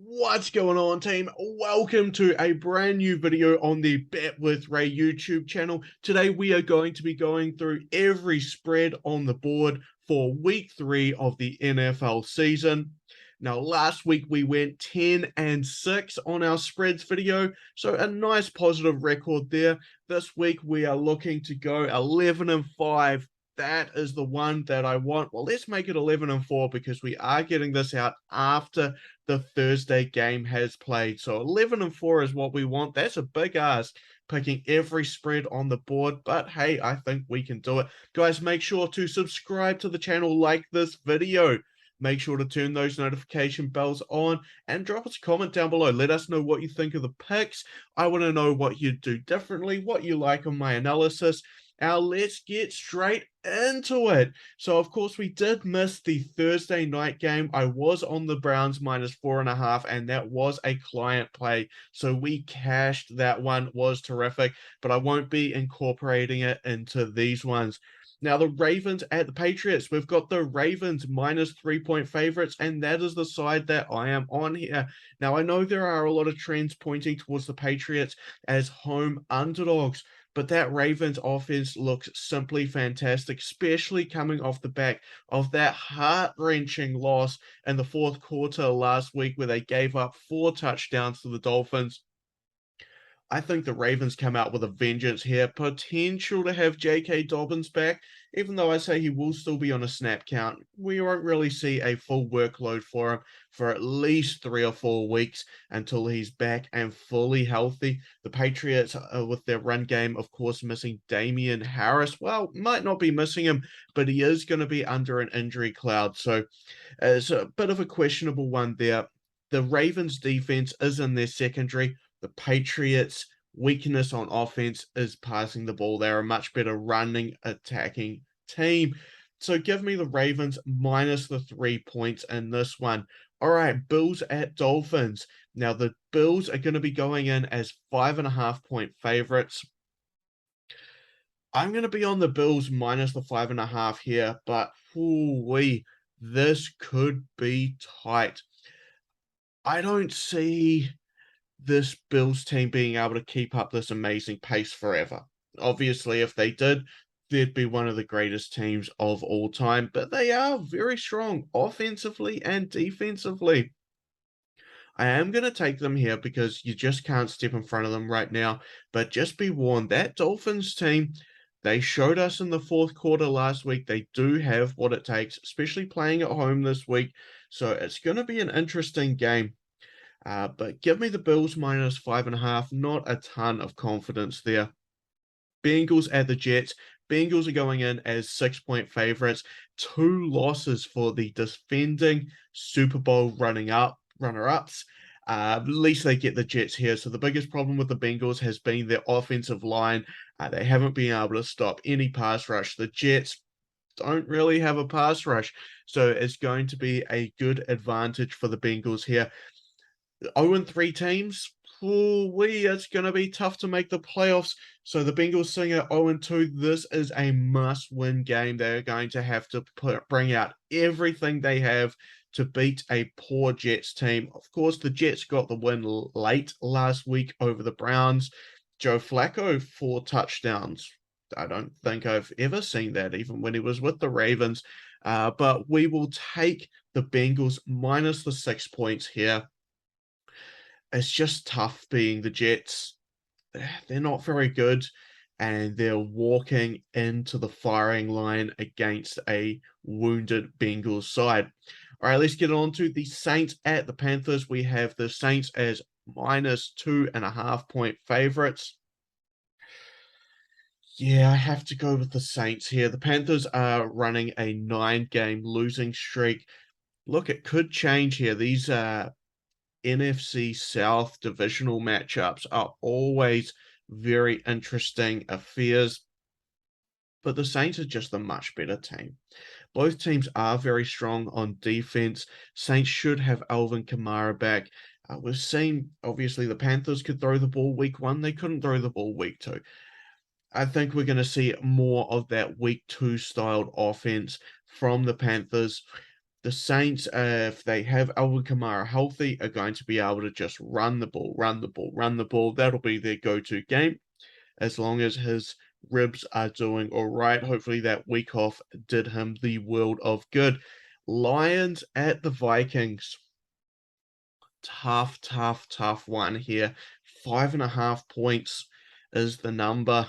What's going on, team? Welcome to a brand new video on the Bet with Ray YouTube channel. Today we are going to be going through every spread on the board for week 3 of the NFL season. Now, last week we went 10-6 on our spreads video, so a nice positive record there. This week we are looking to go 11-5. That is the one that I want. Well, let's make it 11-4 because we are getting this out after the Thursday game has played. So 11-4 is what we want. That's a big ask, picking every spread on the board. But hey, I think we can do it. Guys, make sure to subscribe to the channel, like this video. Make sure to turn those notification bells on and drop us a comment down below. Let us know what you think of the picks. I want to know what you do differently, what you like on my analysis. Now, let's get straight into it. So, of course, we did miss the Thursday night game. I was on the Browns -4.5, and that was a client play. So we cashed that one. Was terrific, but I won't be incorporating it into these ones. Now, the Ravens at the Patriots. We've got the Ravens -3-point favorites, and that is the side that I am on here. Now, I know there are a lot of trends pointing towards the Patriots as home underdogs, but that Ravens offense looks simply fantastic, especially coming off the back of that heart-wrenching loss in the fourth quarter last week where they gave up 4 touchdowns to the Dolphins. I think the Ravens come out with a vengeance here. Potential to have J.K. Dobbins back, even though I say he will still be on a snap count. We won't really see a full workload for him for at least 3 or 4 weeks until he's back and fully healthy. The Patriots, with their run game, of course, missing Damian Harris. Well, might not be missing him, but he is going to be under an injury cloud. So it's a bit of a questionable one there. The Ravens defense is in their secondary. The Patriots' weakness on offense is passing the ball. They're a much better running, attacking team. So give me the Ravens minus the 3 points in this one. All right, Bills at Dolphins. Now, the Bills are going to be going in as 5.5-point favorites. I'm going to be on the Bills minus the 5.5 here, but this could be tight. I don't see this Bills team being able to keep up this amazing pace forever. Obviously, if they did, they'd be one of the greatest teams of all time, but they are very strong offensively and defensively. I am going to take them here because you just can't step in front of them right now, but just be warned, that Dolphins team, they showed us in the fourth quarter last week, they do have what it takes, especially playing at home this week, so it's going to be an interesting game. But give me the Bills minus 5.5. Not a ton of confidence there. Bengals at the Jets. Bengals are going in as 6-point favorites. 2 losses for the defending Super Bowl runner-ups. At least they get the Jets here. So the biggest problem with the Bengals has been their offensive line. They haven't been able to stop any pass rush. The Jets don't really have a pass rush. So it's going to be a good advantage for the Bengals here. 0-3 teams, it's going to be tough to make the playoffs. So the Bengals sitting at 0-2, this is a must-win game. They're going to have to bring out everything they have to beat a poor Jets team. Of course, the Jets got the win late last week over the Browns. Joe Flacco, 4 touchdowns. I don't think I've ever seen that, even when he was with the Ravens. But we will take the Bengals minus the 6 points here. It's just tough being the Jets. They're not very good, and they're walking into the firing line against a wounded Bengals side. All right, let's get on to the Saints at the Panthers. We have the Saints as minus 2.5-point favorites. Yeah, I have to go with the Saints here. The Panthers are running a 9-game losing streak. Look, it could change here. These NFC South divisional matchups are always very interesting affairs, but the Saints are just a much better team. Both teams are very strong on defense. Saints should have Alvin Kamara back. We've seen, obviously, the Panthers could throw the ball week 1. They couldn't throw the ball week 2. I think we're going to see more of that week 2 styled offense from the Panthers. The The Saints, if they have Alvin Kamara healthy, are going to be able to just run the ball, run the ball, run the ball. That'll be their go-to game as long as his ribs are doing all right. Hopefully that week off did him the world of good. Lions at the Vikings. Tough, tough, tough one here. 5.5 points is the number.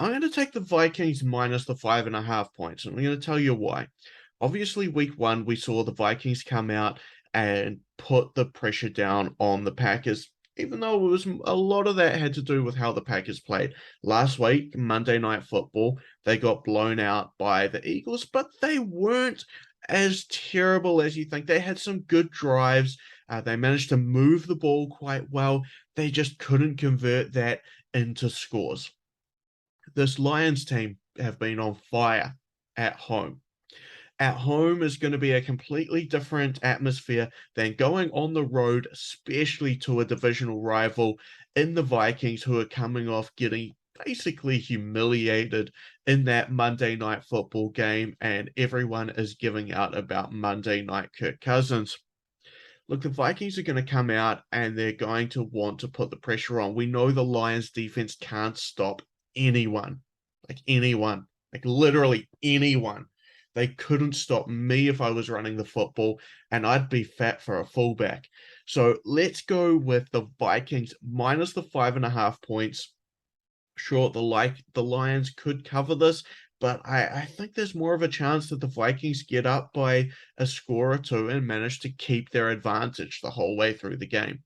I'm going to take the Vikings minus the 5.5 points. And I'm going to tell you why. Obviously, week one, we saw the Vikings come out and put the pressure down on the Packers, even though it was a lot of that had to do with how the Packers played. Last week, Monday Night Football, they got blown out by the Eagles, but they weren't as terrible as you think. They had some good drives. They managed to move the ball quite well. They just couldn't convert that into scores. This Lions team have been on fire at home. At home is going to be a completely different atmosphere than going on the road, especially to a divisional rival in the Vikings, who are coming off getting basically humiliated in that Monday Night Football game, and everyone is giving out about Monday Night Kirk Cousins. Look, the Vikings are going to come out and they're going to want to put the pressure on. We know the Lions defense can't stop anyone, like literally anyone. They couldn't stop me if I was running the football, and I'd be fat for a fullback. So let's go with the Vikings minus the 5.5 points. Sure, the Lions could cover this, but I think there's more of a chance that the Vikings get up by a score or two and manage to keep their advantage the whole way through the game.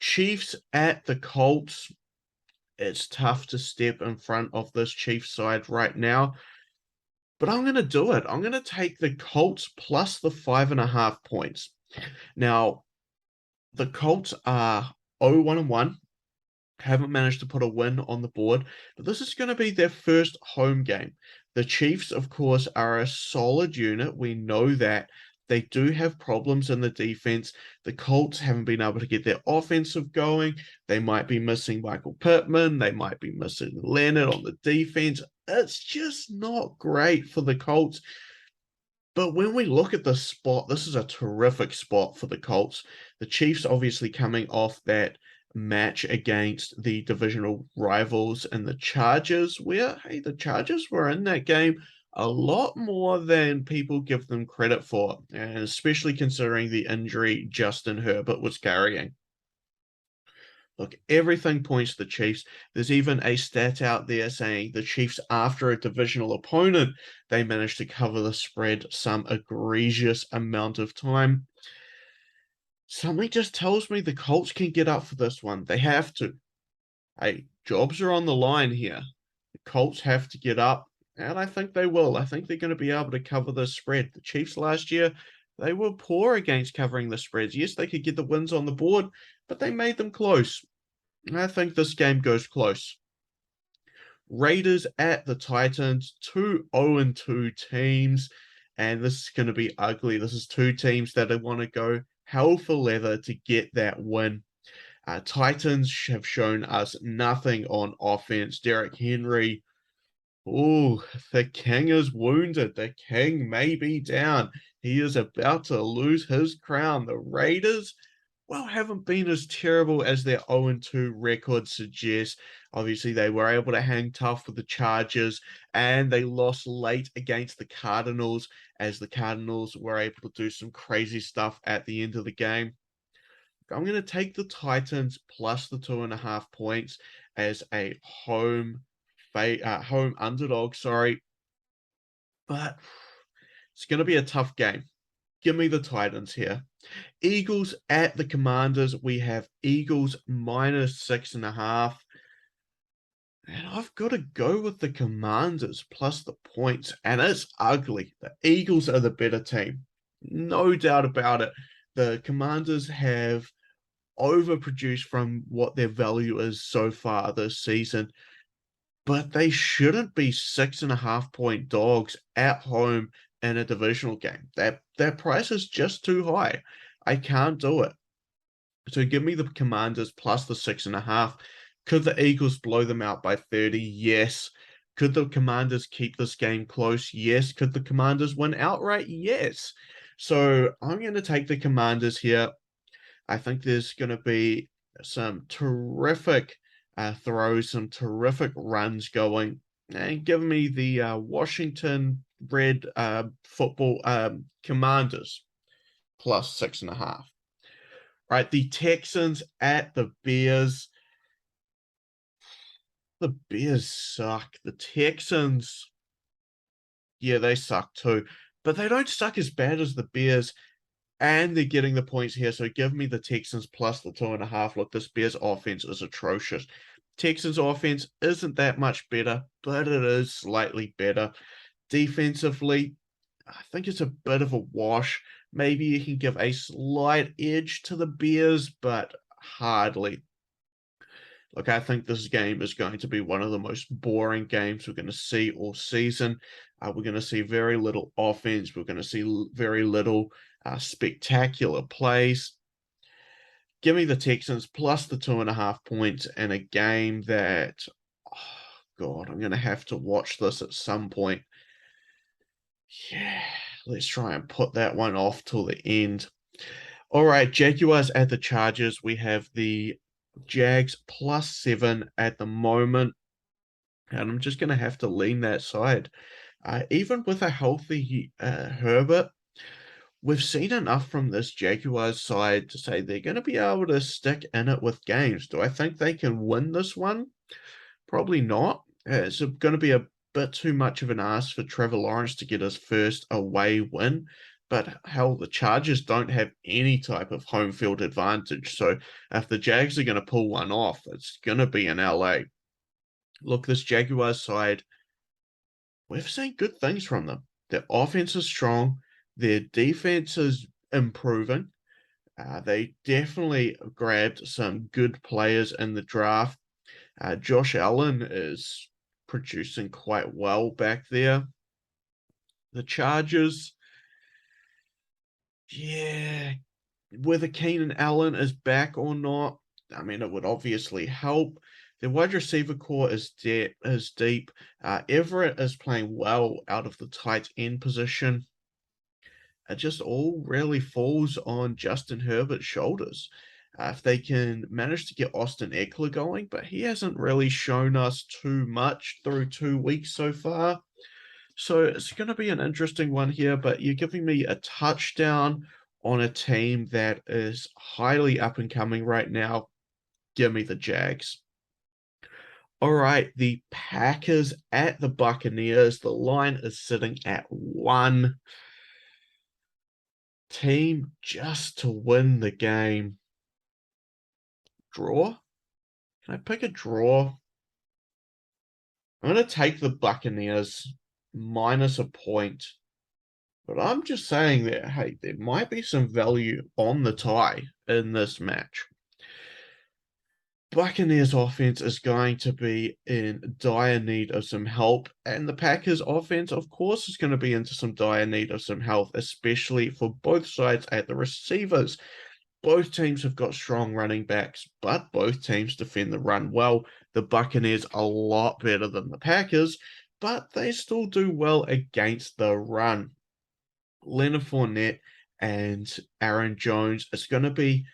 Chiefs at the Colts. It's tough to step in front of this Chiefs side right now, but I'm going to do it. I'm going to take the Colts plus the 5.5 points. Now, the Colts are 0-1-1, haven't managed to put a win on the board, but this is going to be their first home game. The Chiefs, of course, are a solid unit. We know that. They do have problems in the defense. The Colts haven't been able to get their offensive going. They might be missing Michael Pittman. They might be missing Leonard on the defense. It's just not great for the Colts. But when we look at this spot, this is a terrific spot for the Colts. The Chiefs obviously coming off that match against the divisional rivals and the Chargers, where, hey, the Chargers were in that game a lot more than people give them credit for, and especially considering the injury Justin Herbert was carrying. Look, everything points to the Chiefs. There's even a stat out there saying the Chiefs, after a divisional opponent, they managed to cover the spread some egregious amount of time. Something just tells me the Colts can get up for this one. They have to. Hey, jobs are on the line here. The Colts have to get up, and I think they will. I think they're going to be able to cover the spread. The Chiefs last year, they were poor against covering the spreads. Yes, they could get the wins on the board, but they made them close. I think this game goes close. Raiders at the Titans, 2 0-2 teams, and this is going to be ugly. This is two teams that want to go hell for leather to get that win. Titans have shown us nothing on offense. Derrick Henry, oh, the king is wounded. The king may be down. He is about to lose his crown. The Raiders, well, haven't been as terrible as their 0-2 record suggests. Obviously, they were able to hang tough with the Chargers, and they lost late against the Cardinals, as the Cardinals were able to do some crazy stuff at the end of the game. I'm going to take the Titans plus the 2.5 points as a home underdog, but it's going to be a tough game. Give me the Titans here. Eagles at the Commanders. We have Eagles minus 6.5. And I've got to go with the Commanders plus the points. And it's ugly. The Eagles are the better team. No doubt about it. The Commanders have overproduced from what their value is so far this season. But they shouldn't be 6.5 point dogs at home in a divisional game. That price is just too high. I can't do it. So give me the Commanders plus the 6.5. Could the Eagles blow them out by 30? Yes. Could the Commanders keep this game close? Yes. Could the Commanders win outright? Yes. So I'm going to take the Commanders here. I think there's going to be some terrific throws, some terrific runs going, and give me the Washington Red football Commanders plus 6.5. Right, the Texans at the Bears. The Bears suck. The Texans, yeah, they suck too, but they don't suck as bad as the Bears. And they're getting the points here. So give me the Texans plus the 2.5. Look, this Bears offense is atrocious. Texans offense isn't that much better, but it is slightly better. Defensively, I think it's a bit of a wash. Maybe you can give a slight edge to the Bears, but hardly. Look, I think this game is going to be one of the most boring games we're going to see all season. We're going to see very little offense. We're going to see very little spectacular plays. Give me the Texans plus the 2.5 points in a game that, oh God, I'm going to have to watch this at some point. Yeah, let's try and put that one off till the end. All right, Jaguars at the Chargers. We have the Jags plus 7 at the moment. And I'm just going to have to lean that side. Even with a healthy Herbert, we've seen enough from this Jaguars side to say they're going to be able to stick in it with games. Do I think they can win this one? Probably not. It's going to be a bit too much of an ask for Trevor Lawrence to get his first away win. But hell, the Chargers don't have any type of home field advantage. So if the Jags are going to pull one off, it's going to be in LA. Look, this Jaguars side, we've seen good things from them. Their offense is strong. Their defense is improving. They definitely grabbed some good players in the draft. Josh Allen is producing quite well back there. The Chargers, yeah, whether Keenan Allen is back or not, I mean, it would obviously help. Their wide receiver core is deep. Everett is playing well out of the tight end position. It just all really falls on Justin Herbert's shoulders. If they can manage to get Austin Eckler going, but he hasn't really shown us too much through 2 weeks so far. So it's going to be an interesting one here, but you're giving me a touchdown on a team that is highly up and coming right now. Give me the Jags. All right, the Packers at the Buccaneers. The line is sitting at 1. Team just to win the game. Draw? Can I pick a draw? I'm going to take the Buccaneers minus a point. But I'm just saying that, hey, there might be some value on the tie in this match. Buccaneers offense is going to be in dire need of some help, and the Packers offense, of course, is going to be into some dire need of some help, especially for both sides at the receivers. Both teams have got strong running backs, but both teams defend the run well. The Buccaneers are a lot better than the Packers, but they still do well against the run. Leonard Fournette and Aaron Jones, it's going to be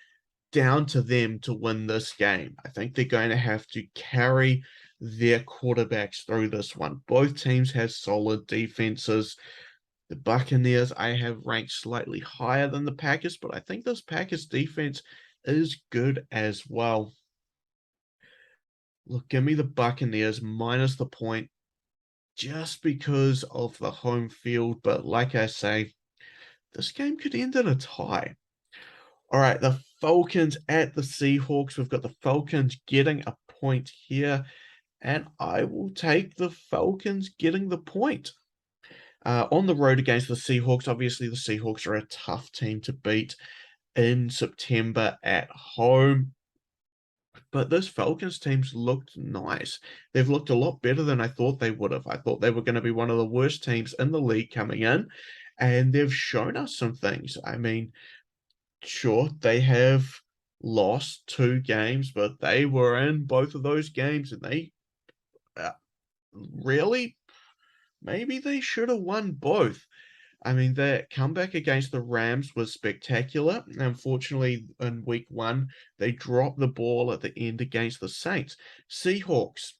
down to them to win this game. I think they're going to have to carry their quarterbacks through this one. Both teams have solid defenses. The Buccaneers I have ranked slightly higher than the Packers, but I think this Packers defense is good as well. Look, give me the Buccaneers minus the point just because of the home field. But like I say, this game could end in a tie. All right, the Falcons at the Seahawks. We've got the Falcons getting a point here, and I will take the Falcons getting the point. On the road against the Seahawks, obviously the Seahawks are a tough team to beat in September at home. But this Falcons team's looked nice. They've looked a lot better than I thought they would have. I thought they were going to be one of the worst teams in the league coming in, and they've shown us some things. I mean, sure, they have lost 2 games, but they were in both of those games, and they really, maybe they should have won both. I mean, their comeback against the Rams was spectacular. Unfortunately, in week one, they dropped the ball at the end against the Saints. Seahawks,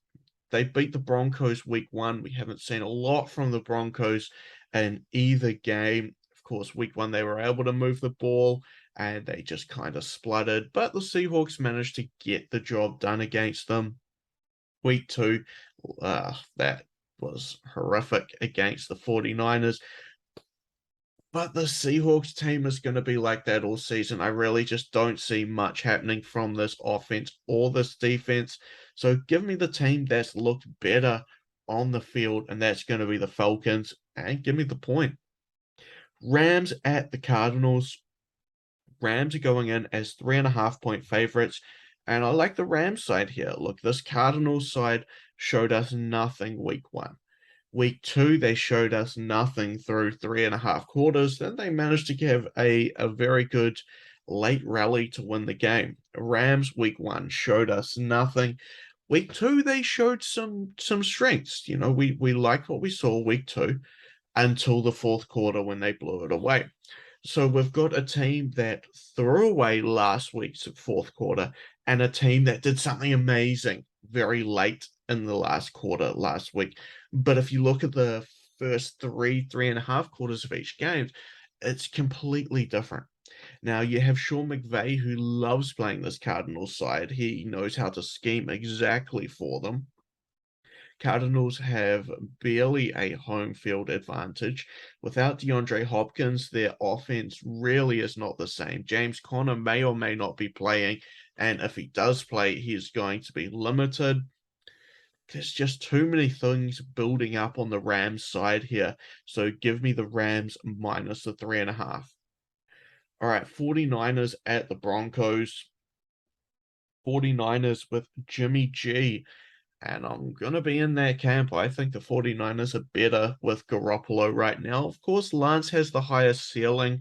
they beat the Broncos week one. We haven't seen a lot from the Broncos in either game. Of course, week one, they were able to move the ball and they just kind of spluttered, but the Seahawks managed to get the job done against them. Week two, that was horrific against the 49ers. But the Seahawks team is going to be like that all season. I really just don't see much happening from this offense or this defense. So give me the team that's looked better on the field, and that's going to be the Falcons. And give me the point. Rams at the Cardinals. Rams are going in as 3.5 point favorites. And I like the Rams side here. Look, this Cardinals side showed us nothing week one. Week two, they showed us nothing through 3.5 quarters. Then they managed to give a very good late rally to win the game. Rams week one showed us nothing. Week two, they showed some strengths. We liked what we saw week two until the fourth quarter when they blew it away. So we've got a team that threw away last week's fourth quarter and a team that did something amazing very late in the last quarter last week. But if you look at the first 3.5 quarters of each game, it's completely different. Now you have Sean McVay, who loves playing this Cardinals side. He knows how to scheme exactly for them. Cardinals have barely a home field advantage. Without DeAndre Hopkins, their offense really is not the same. James Conner may or may not be playing, and if he does play, he is going to be limited. There's just too many things building up on the Rams side here. So give me the Rams minus the 3.5. All right, 49ers at the Broncos. 49ers with Jimmy G. And I'm going to be in that camp. I think the 49ers are better with Garoppolo right now. Of course, Lance has the highest ceiling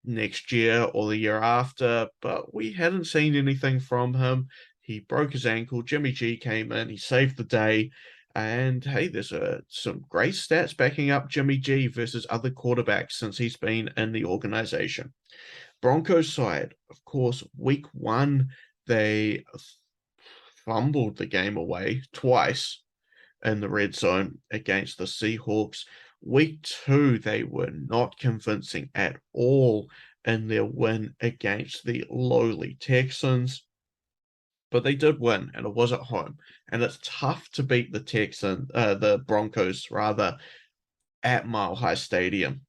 next year or the year after, but we hadn't seen anything from him. He broke his ankle. Jimmy G came in. He saved the day. And hey, there's some great stats backing up Jimmy G versus other quarterbacks since he's been in the organization. Broncos side, of course, week one, they fumbled the game away twice in the red zone against the Seahawks. Week two, they were not convincing at all in their win against the lowly Texans. But they did win, and it was at home. And it's tough to beat the Broncos rather, at Mile High Stadium.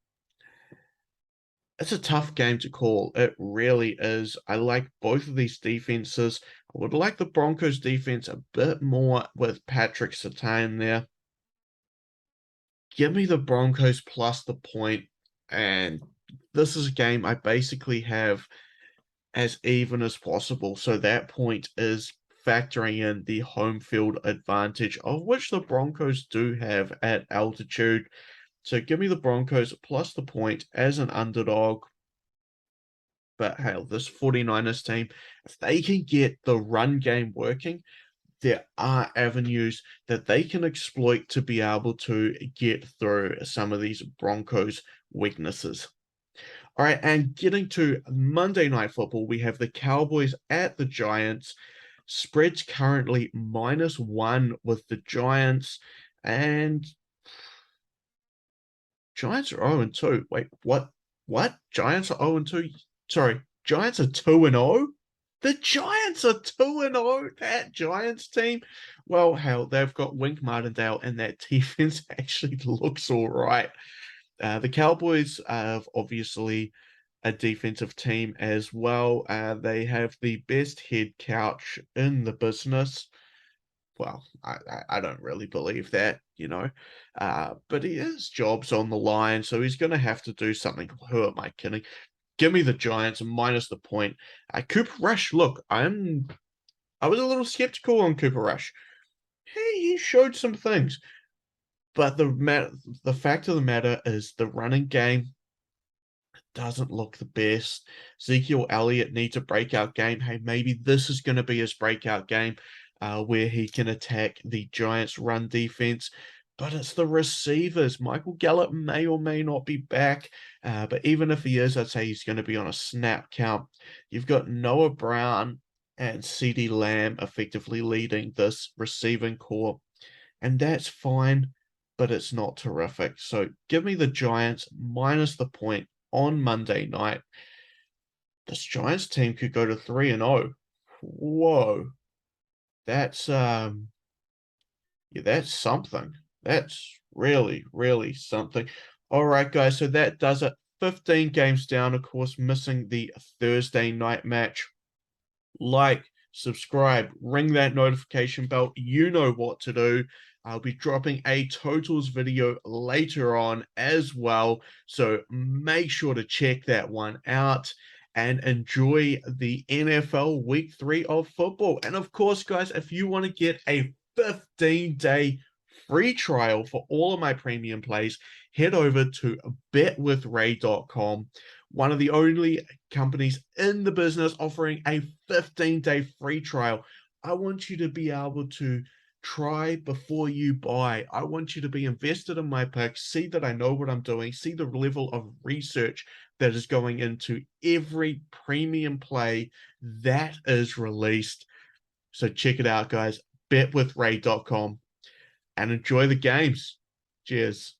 It's a tough game to call. It really is. I like both of these defenses. I would like the Broncos defense a bit more with Patrick Surtain there. Give me the Broncos plus the point, and this is a game I basically have as even as possible. So that point is factoring in the home field advantage, of which the Broncos do have at altitude. So give me the Broncos plus the point as an underdog. But hell, this 49ers team, if they can get the run game working, there are avenues that they can exploit to be able to get through some of these Broncos weaknesses. All right, and getting to Monday Night Football, we have the Cowboys at the Giants. Spread's currently -1 with the Giants, and Giants are 0-2. Wait, what? What? Giants are 0-2? Sorry, Giants are 2-0? The Giants are 2-0? That Giants team? Well, hell, they've got Wink Martindale, and that defense actually looks all right. The Cowboys are obviously a defensive team as well. They have the best head coach in the business. Well, I don't really believe that, but his job's on the line, so he's going to have to do something. Who am I kidding? Give me the Giants minus the point. Cooper Rush, look, I was a little skeptical on Cooper Rush. He showed some things, but the fact of the matter is the running game doesn't look the best. Ezekiel Elliott needs a breakout game. Hey, maybe this is going to be his breakout game. where he can attack the Giants' run defense. But it's the receivers. Michael Gallup may or may not be back, but even if he is, I'd say he's going to be on a snap count. You've got Noah Brown and CeeDee Lamb effectively leading this receiving core, and that's fine, but it's not terrific. So give me the Giants minus the point on Monday night. This Giants team could go to 3-0. Whoa. That's yeah, that's something. That's really, really something. All right, guys, so that does it. 15 games down, of course, missing the Thursday night match. Like, subscribe, ring that notification bell. You know what to do. I'll be dropping a totals video later on as well. So make sure to check that one out and enjoy the NFL week 3 of football. And of course, guys, if you want to get a 15-day free trial for all of my premium plays, head over to betwithray.com, one of the only companies in the business offering a 15-day free trial. I want you to be able to try before you buy. I want you to be invested in my picks, see that I know what I'm doing, see the level of research that is going into every premium play that is released. So check it out, guys. Betwithray.com and enjoy the games. Cheers.